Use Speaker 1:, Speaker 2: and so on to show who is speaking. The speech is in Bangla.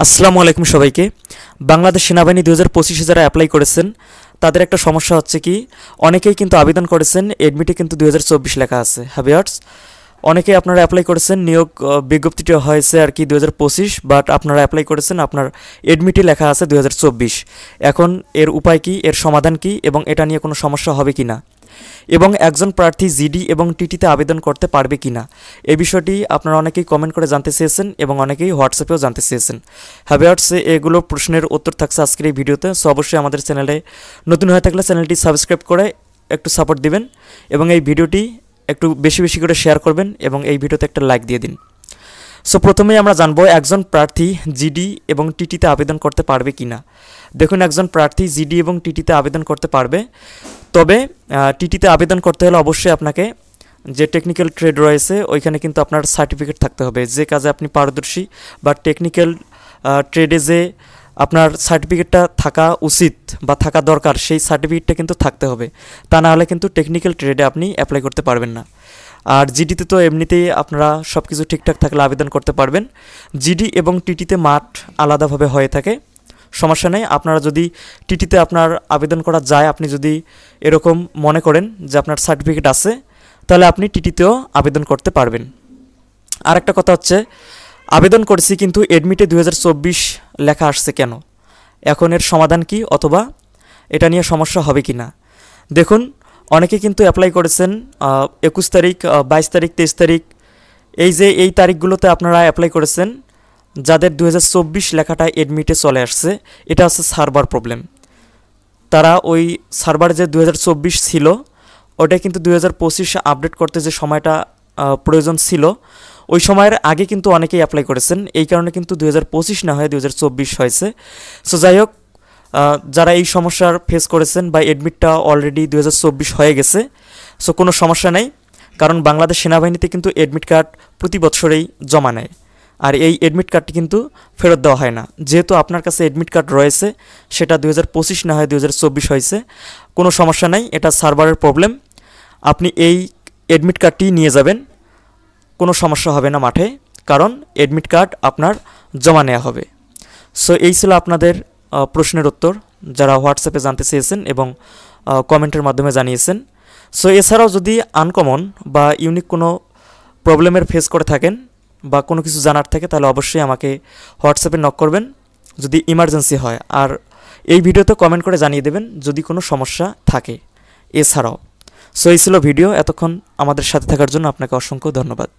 Speaker 1: আসসালামু আলাইকুম সবাইকে। বাংলাদেশ সেনাবাহিনী 2025 যারা অ্যাপ্লাই করেছেন তাদের একটা সমস্যা হচ্ছে কি, অনেকেই কিন্তু আবেদন করেছেন, এডমিটে কিন্তু 2024 লেখা আছে। হ্যাভিয়ার্স, অনেকেই আপনারা অ্যাপ্লাই করেছেন, নিয়োগ বিজ্ঞপ্তিটি হয়েছে আর কি 2025, বাট আপনারা অ্যাপ্লাই করেছেন, আপনার এডমিটে লেখা আছে 2024। এখন এর উপায় কি, এর সমাধান কি, এবং এটা নিয়ে কোনো সমস্যা হবে কি না, এবং একজন প্রার্থী জিডি এবং টিটিতে আবেদন করতে পারবে কি না, এই বিষয়টি আপনারা অনেকেই কমেন্ট করে জানতে চেয়েছেন এবং অনেকেই হোয়াটসঅ্যাপেও জানতে চেয়েছেন। হ্যাভিয়ার্স, এগুলো প্রশ্নের উত্তর থাকছে আজকের এই ভিডিওতে। সো অবশ্যই আমাদের চ্যানেলে নতুন হয়ে থাকলে চ্যানেলটি সাবস্ক্রাইব করে একটু সাপোর্ট দিবেন এবং এই ভিডিওটি একটু বেশি বেশি করে শেয়ার করবেন এবং এই ভিডিওতে একটা লাইক দিয়ে দিন। সো প্রথমেই আমরা জানবো একজন প্রার্থী জিডি এবং টিটিতে আবেদন করতে পারবে কি না। দেখুন, একজন প্রার্থী জিডি এবং টিটিতে আবেদন করতে পারবে, তবে টিটিতে আবেদন করতে হলে অবশ্যই আপনাকে যে টেকনিক্যাল ট্রেড রয়েছে ওইখানে কিন্তু আপনার সার্টিফিকেট থাকতে হবে, যে কাজে আপনি পারদর্শী বা টেকনিক্যাল ট্রেডে যে আপনার সার্টিফিকেটটা থাকা উচিত বা থাকা দরকার, সেই সার্টিফিকেটটা কিন্তু থাকতে হবে। তা না হলে কিন্তু টেকনিক্যাল ট্রেডে আপনি অ্যাপ্লাই করতে পারবেন না। আর জিডিতে তো এমনিতেই আপনারা সব কিছু ঠিকঠাক থাকলে আবেদন করতে পারবেন। জিডি এবং টিটিতে মাঠ আলাদাভাবে হয়ে থাকে, সমস্যা নেই। আপনারা যদি টিটিতে আপনার আবেদন করা যায়, আপনি যদি এরকম মনে করেন যে আপনার সার্টিফিকেট আছে, তাহলে আপনি টিটিতেও আবেদন করতে পারবেন। আর একটা কথা হচ্ছে, আবেদন করেছি কিন্তু এডমিটে 2024 লেখা আসছে কেন, এখন এর সমাধান কি, অথবা এটা নিয়ে সমস্যা হবে কি না। দেখুন, অনেকে কিন্তু অ্যাপ্লাই করেছেন 21 তারিখ, 22 তারিখ, 23 তারিখ, এই তারিখগুলোতে আপনারা অ্যাপ্লাই করেছেন, যাদের 2024 লেখাটা এডমিটে চলে আসছে। এটা হচ্ছে সার্ভার প্রবলেম। তারা ওই সার্ভার যে 2024 ছিল ওটা কিন্তু 2025 আপডেট করতে যে সময়টা প্রয়োজন ছিল, ওই সময়ের আগে কিন্তু অনেকেই অ্যাপ্লাই করেছেন, এই কারণে কিন্তু 2025 না হয়ে 2024 হয়েছে। সো যাই হোক, যারা এই সমস্যার ফেস করেছেন বা এডমিটটা অলরেডি 2024 হয়ে গেছে, সো কোনো সমস্যা নেই, কারণ বাংলাদেশ সেনাবাহিনীতে কিন্তু এডমিট কার্ড প্রতি বছরেই জমা নেয়, আর এই এডমিট কার্ডটি কিন্তু ফেরত দেওয়া হয় না। যেহেতু আপনার কাছে এডমিট কার্ড রয়েছে, সেটা 2025 না হয় 2024 হয়েছে, কোনো সমস্যা নাই, এটা সার্ভারের প্রবলেম। আপনি এই এডমিট কার্ডটি নিয়ে যাবেন, কোনো সমস্যা হবে না মাঠে, কারণ এডমিট কার্ড আপনার জমা নেওয়া হবে। সো এই ছিল আপনাদের প্রশ্নের উত্তর, যারা হোয়াটসঅ্যাপে জানতে চেয়েছেন এবং কমেন্টের মাধ্যমে জানিয়েছেন। সো এছাড়াও যদি আনকমন বা ইউনিক কোনো প্রবলেমের ফেস করে থাকেন বা কোনো কিছু জানার থাকে, তাহলে অবশ্যই আমাকে হোয়াটসঅ্যাপে নক করবেন যদি ইমার্জেন্সি হয়, আর এই ভিডিওতে কমেন্ট করে জানিয়ে দেবেন যদি কোনো সমস্যা থাকে এছাড়াও। সো এই ছিল ভিডিও। এতক্ষণ আমাদের সাথে থাকার জন্য আপনাকে অসংখ্য ধন্যবাদ।